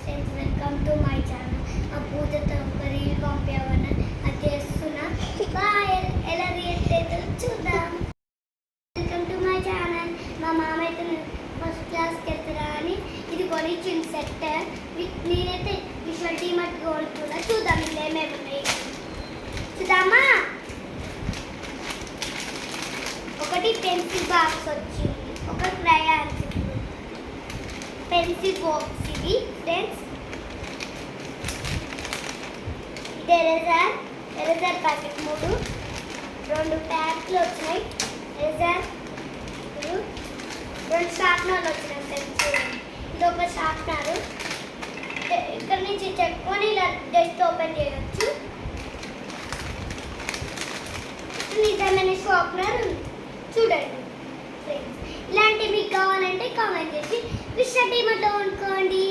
Friends, welcome to my channel. మా పూజతో ఒక రీల్ పంపామని అది చేస్తున్నా. ఎలా రియాక్ట్ అవుతుందో చూద్దాం. Welcome to my channel. మా మామ అయితే ఫస్ట్ క్లాస్కి వెళ్తారా అని ఇది కొనిచ్చింది సెట్. నేనైతే విజువల్ టీమట్ కొనుక్కున్నా. చూద్దాం ఇంట్లో ఏమేమి ఉన్నాయి. చూద్దామా. ఒకటి పెన్సిల్ బాక్స్ వచ్చింది, ఒక క్రయాన్స్ పెన్సిల్ బాక్స్ ఇది ఫ్రెండ్స్. ఇది ఎరేజర్ ప్యాకెట్ 2 ప్యాక్లు వచ్చినాయి. ఎరేజర్ 2 షార్ప్నర్లు వచ్చినాయి ఫ్రెండ్స్. ఇది ఒక షార్ప్నర్. ఇక్కడ నుంచి చెప్పుకొని ఇలా జస్ట్ ఓపెన్ చేయవచ్చు. నిజమైన షార్ప్నర్ చూడండి ఫ్రెండ్స్. ఇలాంటివి మీకు కావాలంటే కామెంట్ చేసి విషయం టీమట్లో కొనుక్కోండి.